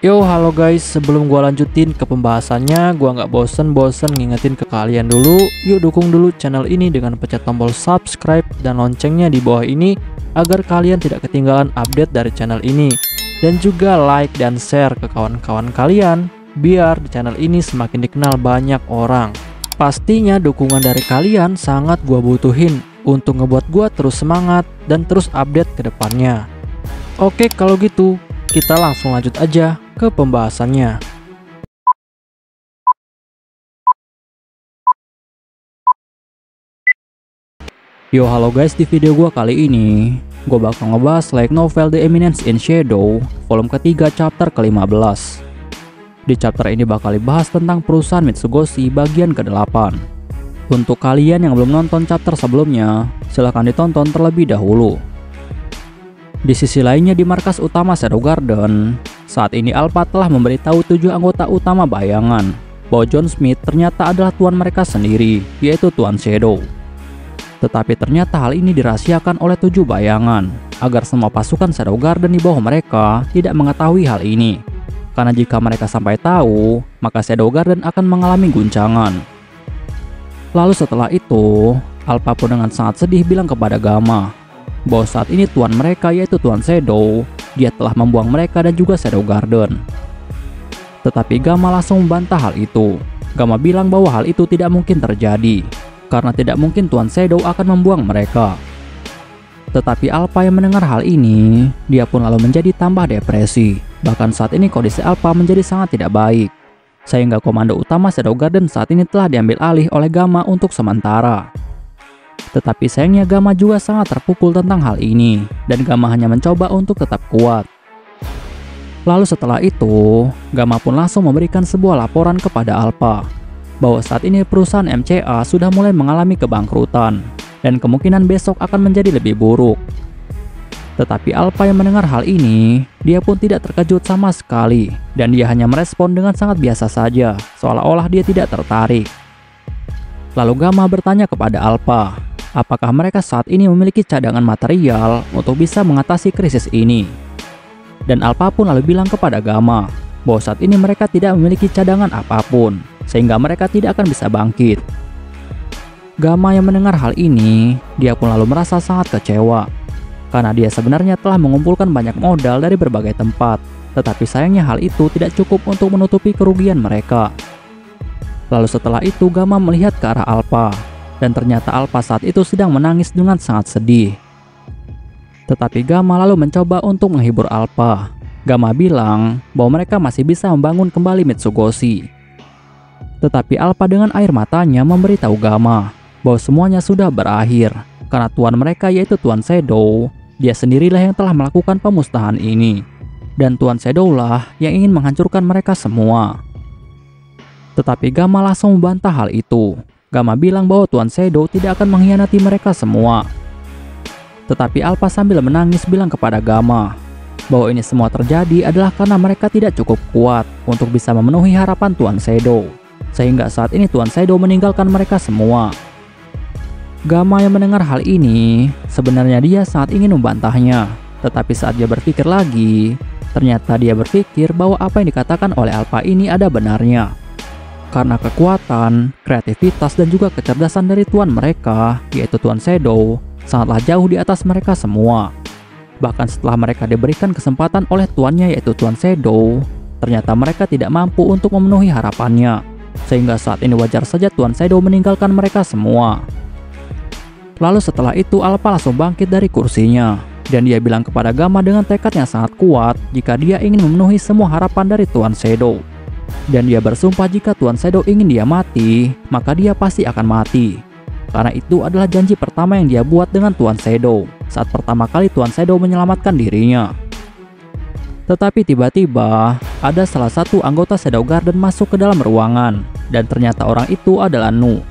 Yo, halo guys, sebelum gua lanjutin ke pembahasannya, gua nggak bosen-bosen ngingetin ke kalian dulu. Yuk dukung dulu channel ini dengan pencet tombol subscribe dan loncengnya di bawah ini agar kalian tidak ketinggalan update dari channel ini. Dan juga like dan share ke kawan-kawan kalian biar di channel ini semakin dikenal banyak orang. Pastinya dukungan dari kalian sangat gua butuhin untuk ngebuat gua terus semangat dan terus update ke depannya. Oke, kalau gitu kita langsung lanjut aja ke pembahasannya. Yo, halo guys, di video gua kali ini gue bakal ngebahas light novel The Eminence in Shadow volume ketiga chapter ke-15. Di chapter ini bakal dibahas tentang perusahaan Mitsugoshi bagian ke-8. Untuk kalian yang belum nonton chapter sebelumnya, silahkan ditonton terlebih dahulu. Di sisi lainnya, di markas utama Shadow Garden, saat ini Alpha telah memberitahu 7 anggota utama bayangan bahwa John Smith ternyata adalah tuan mereka sendiri, yaitu Tuan Shadow. Tetapi ternyata hal ini dirahasiakan oleh 7 bayangan agar semua pasukan Shadow Garden di bawah mereka tidak mengetahui hal ini. Karena jika mereka sampai tahu, maka Shadow Garden akan mengalami guncangan. Lalu setelah itu, Alpha pun dengan sangat sedih bilang kepada Gamma bahwa saat ini tuan mereka, yaitu Tuan Shadow, dia telah membuang mereka dan juga Shadow Garden. Tetapi Gamma langsung membantah hal itu. Gamma bilang bahwa hal itu tidak mungkin terjadi, karena tidak mungkin Tuan Shadow akan membuang mereka. Tetapi Alpha yang mendengar hal ini, dia pun lalu menjadi tambah depresi. Bahkan saat ini kondisi Alpha menjadi sangat tidak baik, sehingga komando utama Shadow Garden saat ini telah diambil alih oleh Gamma untuk sementara. Tetapi sayangnya Gamma juga sangat terpukul tentang hal ini, dan Gamma hanya mencoba untuk tetap kuat. Lalu setelah itu, Gamma pun langsung memberikan sebuah laporan kepada Alpha bahwa saat ini perusahaan MCA sudah mulai mengalami kebangkrutan dan kemungkinan besok akan menjadi lebih buruk. Tetapi Alpha yang mendengar hal ini, dia pun tidak terkejut sama sekali dan dia hanya merespon dengan sangat biasa saja, seolah-olah dia tidak tertarik. Lalu Gamma bertanya kepada Alpha, apakah mereka saat ini memiliki cadangan material untuk bisa mengatasi krisis ini? Dan Alpha pun lalu bilang kepada Gamma bahwa saat ini mereka tidak memiliki cadangan apapun, sehingga mereka tidak akan bisa bangkit. Gamma yang mendengar hal ini, dia pun lalu merasa sangat kecewa, karena dia sebenarnya telah mengumpulkan banyak modal dari berbagai tempat, tetapi sayangnya hal itu tidak cukup untuk menutupi kerugian mereka. Lalu setelah itu Gamma melihat ke arah Alpha, dan ternyata Alpha saat itu sedang menangis dengan sangat sedih. Tetapi Gamma lalu mencoba untuk menghibur Alpha. Gamma bilang bahwa mereka masih bisa membangun kembali Mitsugoshi. Tetapi Alpha dengan air matanya memberitahu Gamma bahwa semuanya sudah berakhir, karena tuan mereka, yaitu Tuan Shadow, dia sendirilah yang telah melakukan pemusnahan ini, dan Tuan Shadow lah yang ingin menghancurkan mereka semua. Tetapi Gamma langsung membantah hal itu. Gamma bilang bahwa Tuan Shadow tidak akan mengkhianati mereka semua. Tetapi Alpha sambil menangis bilang kepada Gamma bahwa ini semua terjadi adalah karena mereka tidak cukup kuat untuk bisa memenuhi harapan Tuan Shadow, sehingga saat ini Tuan Shadow meninggalkan mereka semua. Gamma yang mendengar hal ini, sebenarnya dia sangat ingin membantahnya, tetapi saat dia berpikir lagi, ternyata dia berpikir bahwa apa yang dikatakan oleh Alpha ini ada benarnya. Karena kekuatan, kreativitas, dan juga kecerdasan dari tuan mereka, yaitu Tuan Shadow, sangatlah jauh di atas mereka semua. Bahkan setelah mereka diberikan kesempatan oleh tuannya, yaitu Tuan Shadow, ternyata mereka tidak mampu untuk memenuhi harapannya, sehingga saat ini wajar saja Tuan Shadow meninggalkan mereka semua. Lalu setelah itu Alpha langsung bangkit dari kursinya, dan dia bilang kepada Gamma dengan tekad yang sangat kuat jika dia ingin memenuhi semua harapan dari Tuan Shadow. Dan dia bersumpah jika Tuan Shadow ingin dia mati, maka dia pasti akan mati. Karena itu adalah janji pertama yang dia buat dengan Tuan Shadow saat pertama kali Tuan Shadow menyelamatkan dirinya. Tetapi tiba-tiba ada salah satu anggota Shadow Garden masuk ke dalam ruangan, dan ternyata orang itu adalah Nu.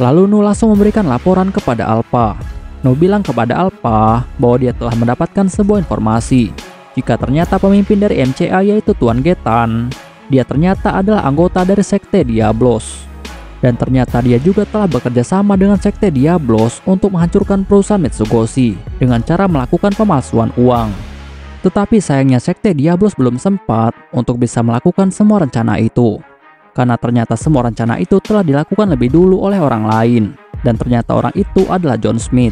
Lalu Nu langsung memberikan laporan kepada Alpha. Nu bilang kepada Alpha bahwa dia telah mendapatkan sebuah informasi jika ternyata pemimpin dari MCA, yaitu Tuan Getan, dia ternyata adalah anggota dari Sekte Diablos. Dan ternyata dia juga telah bekerja sama dengan Sekte Diablos untuk menghancurkan perusahaan Mitsugoshi dengan cara melakukan pemalsuan uang. Tetapi sayangnya Sekte Diablos belum sempat untuk bisa melakukan semua rencana itu. Karena ternyata semua rencana itu telah dilakukan lebih dulu oleh orang lain. Dan ternyata orang itu adalah John Smith.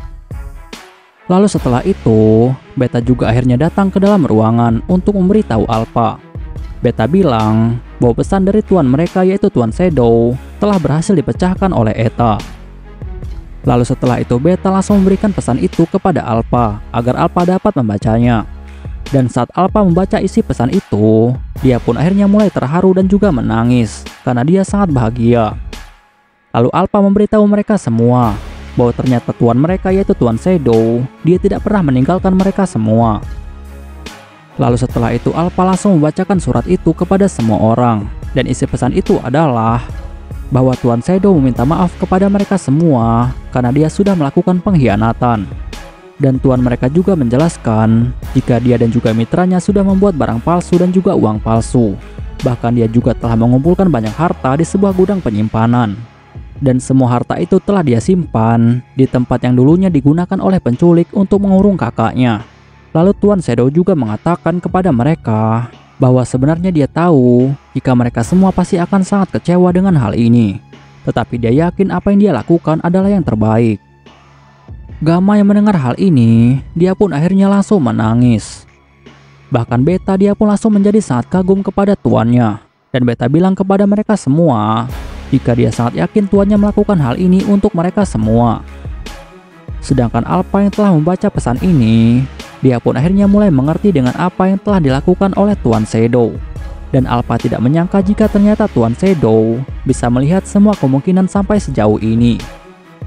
Lalu setelah itu, Beta juga akhirnya datang ke dalam ruangan untuk memberitahu Alpha. Beta bilang bahwa pesan dari tuan mereka yaitu Tuan Shadow telah berhasil dipecahkan oleh Eta. Lalu setelah itu Beta langsung memberikan pesan itu kepada Alpha agar Alpha dapat membacanya. Dan saat Alpha membaca isi pesan itu, dia pun akhirnya mulai terharu dan juga menangis karena dia sangat bahagia. Lalu Alpha memberitahu mereka semua bahwa ternyata tuan mereka yaitu Tuan Shadow, dia tidak pernah meninggalkan mereka semua. Lalu setelah itu Alpha langsung membacakan surat itu kepada semua orang. Dan isi pesan itu adalah bahwa Tuan Shadow meminta maaf kepada mereka semua karena dia sudah melakukan pengkhianatan. Dan tuan mereka juga menjelaskan jika dia dan juga mitranya sudah membuat barang palsu dan juga uang palsu. Bahkan dia juga telah mengumpulkan banyak harta di sebuah gudang penyimpanan. Dan semua harta itu telah dia simpan di tempat yang dulunya digunakan oleh penculik untuk mengurung kakaknya. Lalu Tuan Shadow juga mengatakan kepada mereka bahwa sebenarnya dia tahu jika mereka semua pasti akan sangat kecewa dengan hal ini. Tetapi dia yakin apa yang dia lakukan adalah yang terbaik. Gamma yang mendengar hal ini, dia pun akhirnya langsung menangis. Bahkan Beta dia pun langsung menjadi sangat kagum kepada tuannya. Dan Beta bilang kepada mereka semua jika dia sangat yakin tuannya melakukan hal ini untuk mereka semua. Sedangkan Alpha yang telah membaca pesan ini, dia pun akhirnya mulai mengerti dengan apa yang telah dilakukan oleh Tuan Shadow. Dan Alpha tidak menyangka jika ternyata Tuan Shadow bisa melihat semua kemungkinan sampai sejauh ini.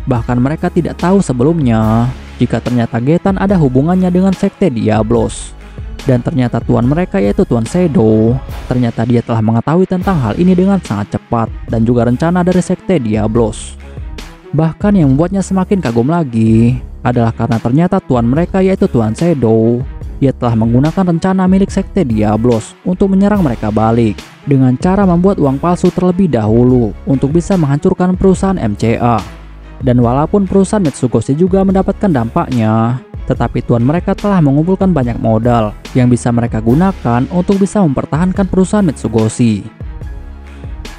Bahkan mereka tidak tahu sebelumnya jika ternyata Getan ada hubungannya dengan Sekte Diablos. Dan ternyata tuan mereka yaitu Tuan Shadow, ternyata dia telah mengetahui tentang hal ini dengan sangat cepat dan juga rencana dari Sekte Diablos. Bahkan yang membuatnya semakin kagum lagi adalah karena ternyata tuan mereka yaitu Tuan Shadow, dia telah menggunakan rencana milik Sekte Diablos untuk menyerang mereka balik dengan cara membuat uang palsu terlebih dahulu untuk bisa menghancurkan perusahaan MCA. Dan walaupun perusahaan Mitsugoshi juga mendapatkan dampaknya, tetapi tuan mereka telah mengumpulkan banyak modal yang bisa mereka gunakan untuk bisa mempertahankan perusahaan Mitsugoshi.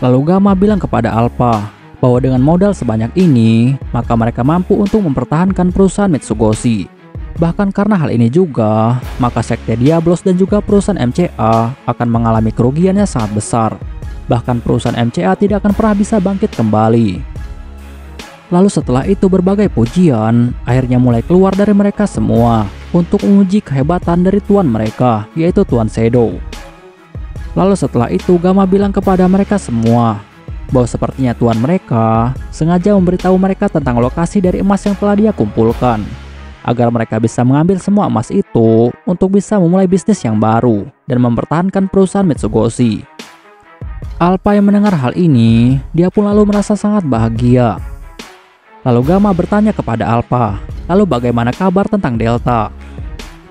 Lalu Gamma bilang kepada Alpha bahwa dengan modal sebanyak ini, maka mereka mampu untuk mempertahankan perusahaan Mitsugoshi. Bahkan karena hal ini juga, maka Sekte Diablos dan juga perusahaan MCA akan mengalami kerugian yang sangat besar. Bahkan perusahaan MCA tidak akan pernah bisa bangkit kembali. Lalu setelah itu berbagai pujian akhirnya mulai keluar dari mereka semua untuk menguji kehebatan dari tuan mereka yaitu Tuan Shadow. Lalu setelah itu Gamma bilang kepada mereka semua bahwa sepertinya tuan mereka sengaja memberitahu mereka tentang lokasi dari emas yang telah dia kumpulkan agar mereka bisa mengambil semua emas itu untuk bisa memulai bisnis yang baru dan mempertahankan perusahaan Mitsugoshi. Alpha yang mendengar hal ini, dia pun lalu merasa sangat bahagia. Lalu Gamma bertanya kepada Alpha, lalu bagaimana kabar tentang Delta?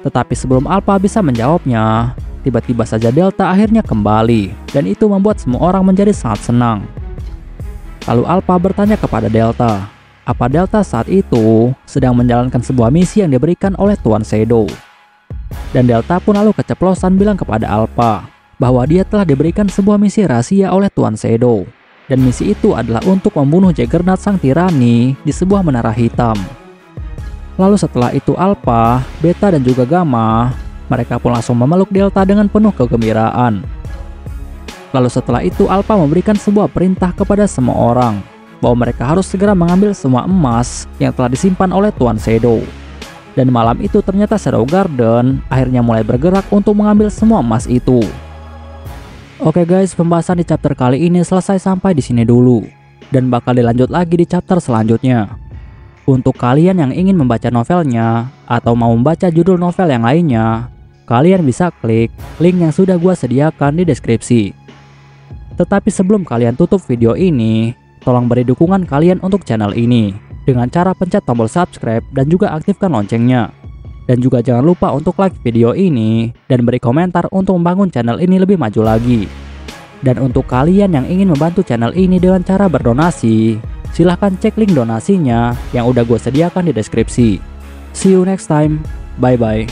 Tetapi sebelum Alpha bisa menjawabnya, tiba-tiba saja Delta akhirnya kembali, dan itu membuat semua orang menjadi sangat senang. Lalu Alpha bertanya kepada Delta, apa Delta saat itu sedang menjalankan sebuah misi yang diberikan oleh Tuan Shadow? Dan Delta pun lalu keceplosan bilang kepada Alpha bahwa dia telah diberikan sebuah misi rahasia oleh Tuan Shadow. Dan misi itu adalah untuk membunuh Juggernaut sang tirani di sebuah menara hitam. Lalu setelah itu Alpha, Beta dan juga Gamma, mereka pun langsung memeluk Delta dengan penuh kegembiraan. Lalu setelah itu Alpha memberikan sebuah perintah kepada semua orang bahwa mereka harus segera mengambil semua emas yang telah disimpan oleh Tuan Shadow. Dan malam itu ternyata Shadow Garden akhirnya mulai bergerak untuk mengambil semua emas itu. Oke guys, pembahasan di chapter kali ini selesai sampai di sini dulu dan bakal dilanjut lagi di chapter selanjutnya. Untuk kalian yang ingin membaca novelnya atau mau membaca judul novel yang lainnya, kalian bisa klik link yang sudah gua sediakan di deskripsi. Tetapi sebelum kalian tutup video ini, tolong beri dukungan kalian untuk channel ini dengan cara pencet tombol subscribe dan juga aktifkan loncengnya. Dan juga jangan lupa untuk like video ini dan beri komentar untuk membangun channel ini lebih maju lagi. Dan untuk kalian yang ingin membantu channel ini dengan cara berdonasi, silahkan cek link donasinya yang udah gue sediakan di deskripsi. See you next time, bye bye.